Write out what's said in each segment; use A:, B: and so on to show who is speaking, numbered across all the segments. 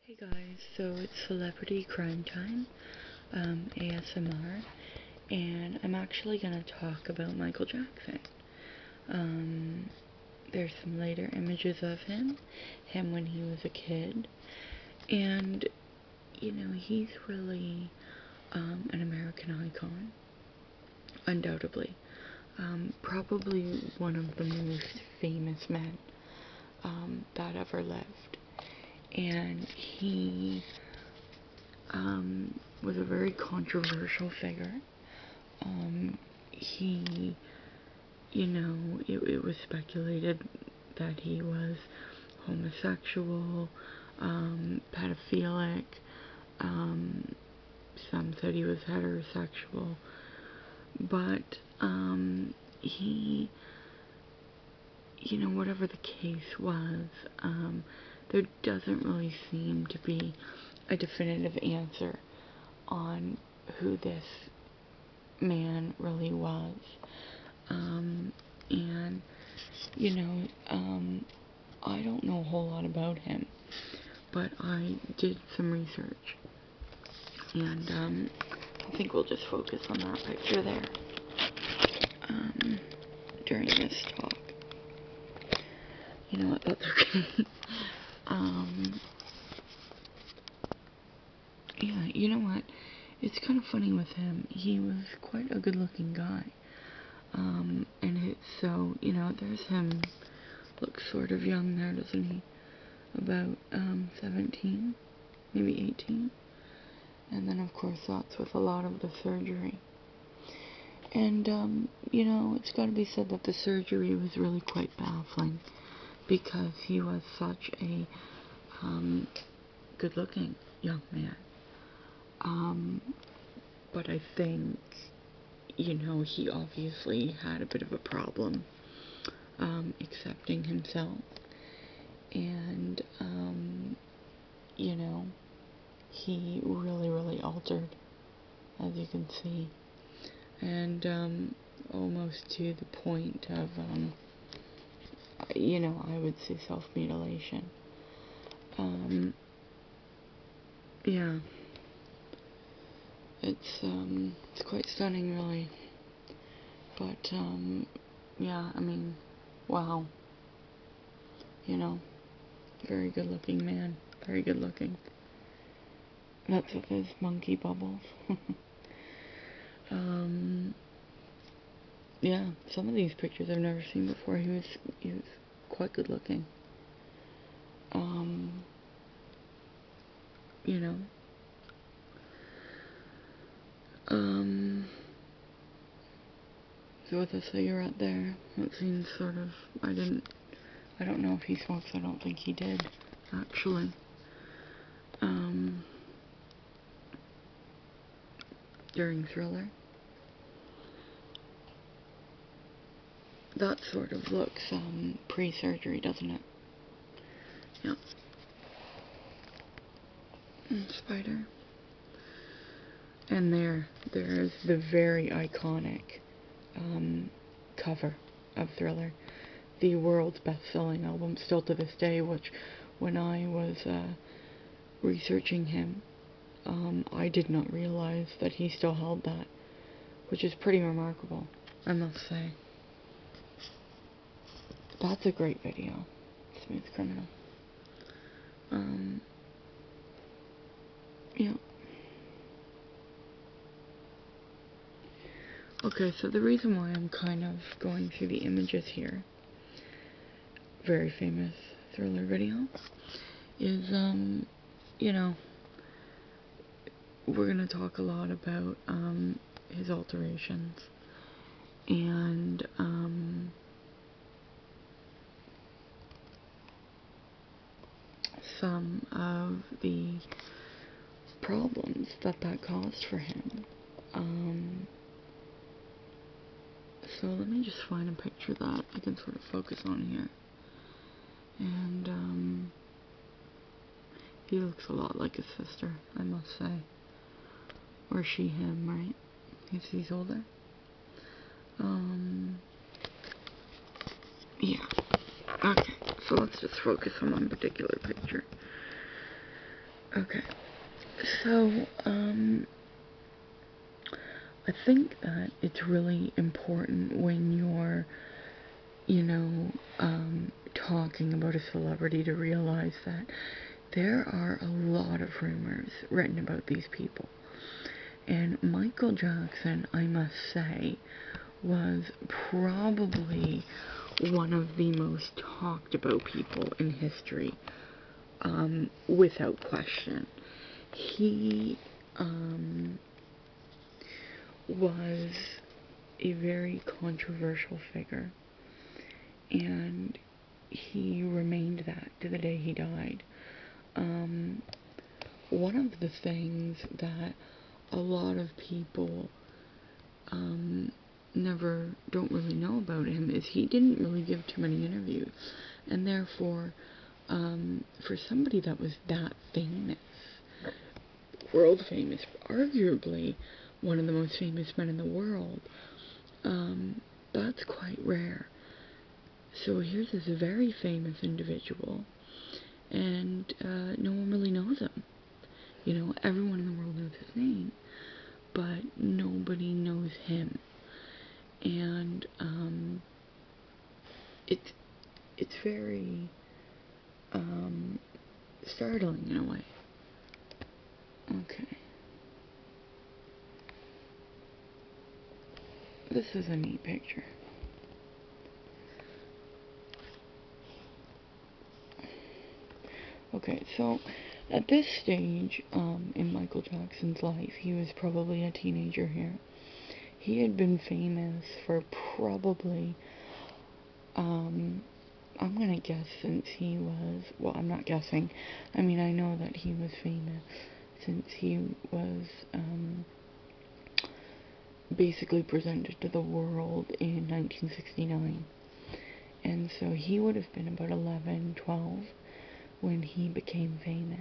A: Hey guys, so it's Celebrity Crime Time, ASMR, and I'm actually gonna talk about Michael Jackson. There's some later images of him when he was a kid, and, he's really, an American icon, undoubtedly. Probably one of the most famous men, that ever lived. And he was a very controversial figure. It was speculated that he was homosexual, pedophilic, some said he was heterosexual, but whatever the case was, there doesn't really seem to be a definitive answer on who this man really was. I don't know a whole lot about him, but I did some research, and I think we'll just focus on that picture there during this talk. You know what, that's okay. Yeah, you know what, it's kind of funny with him. He was quite a good-looking guy. There's him, looks sort of young there, doesn't he? About, 17, maybe 18. And then, of course, that's with a lot of the surgery. And, it's gotta be said that the surgery was really quite baffling, because he was such a, good-looking young man. But I think, he obviously had a bit of a problem, accepting himself. And, he really altered, as you can see. And, almost to the point of, I would say self-mutilation. Yeah. It's quite stunning, really. But, yeah, I mean, wow. Very good looking man. Very good looking. That's with his monkey bubbles. Yeah, some of these pictures I've never seen before. He was quite good looking. You know. So with a cigarette there, it seems sort of, I don't know if he smokes, I don't think he did, actually. During Thriller. That sort of looks, pre-surgery, doesn't it? Yep. Spider. And there's the very iconic, cover of Thriller. The world's best-selling album, still to this day, which, when I was, researching him, I did not realize that he still held that, which is pretty remarkable, I must say. That's a great video, Smooth Criminal. Yeah. Okay, so the reason why I'm kind of going through the images here, very famous Thriller video, is, we're gonna talk a lot about, his alterations, and, some of the problems that caused for him. So let me just find a picture that I can sort of focus on here. And, he looks a lot like his sister, I must say. Or she, him, right? If he's older. Yeah. Okay, so let's just focus on one particular picture. Okay. So, I think that it's really important when you're, you know, talking about a celebrity to realize that there are a lot of rumors written about these people. And Michael Jackson, I must say, was probably one of the most talked about people in history, without question. He was a very controversial figure, and he remained that to the day he died. One of the things that a lot of people don't really know about him is he didn't really give too many interviews, and therefore, for somebody that was that famous, world famous, arguably one of the most famous men in the world, that's quite rare. So here's this very famous individual, and no one really knows him. You know, everyone in the world knows his name, but nobody knows him. And it's very startling in a way. Okay. This is a neat picture. Okay, so at this stage in Michael Jackson's life, he was probably a teenager here. He had been famous for probably, I'm gonna guess since he was, well, I'm not guessing. I mean, I know that he was famous since he was basically presented to the world in 1969. And so he would have been about 11, 12 when he became famous.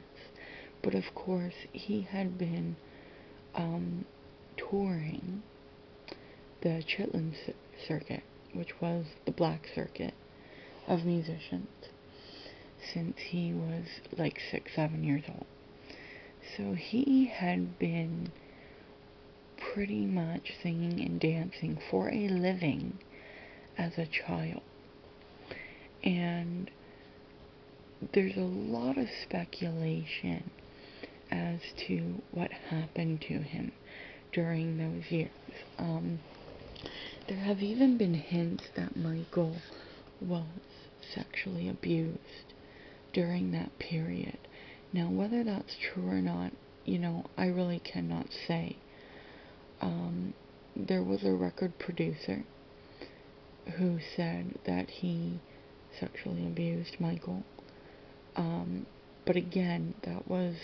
A: But of course, he had been touring the Chitlin circuit, which was the black circuit of musicians, since he was like 6, 7 years old. So he had been pretty much singing and dancing for a living as a child. And there's a lot of speculation as to what happened to him during those years. There have even been hints that Michael was sexually abused during that period. Now, whether that's true or not, you know, I really cannot say. There was a record producer who said that he sexually abused Michael. But again, that was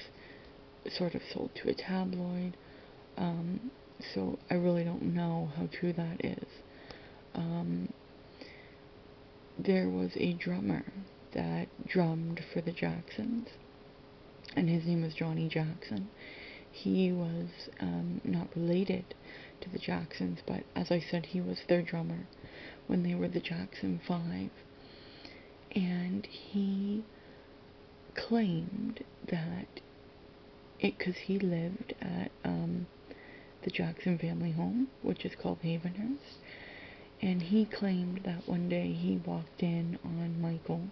A: sort of sold to a tabloid. So I really don't know how true that is. There was a drummer that drummed for the Jacksons, and his name was Johnny Jackson. He was not related to the Jacksons, but as I said, he was their drummer when they were the Jackson 5. And he claimed that because he lived at the Jackson family home, which is called Havenhurst, and he claimed that one day he walked in on Michael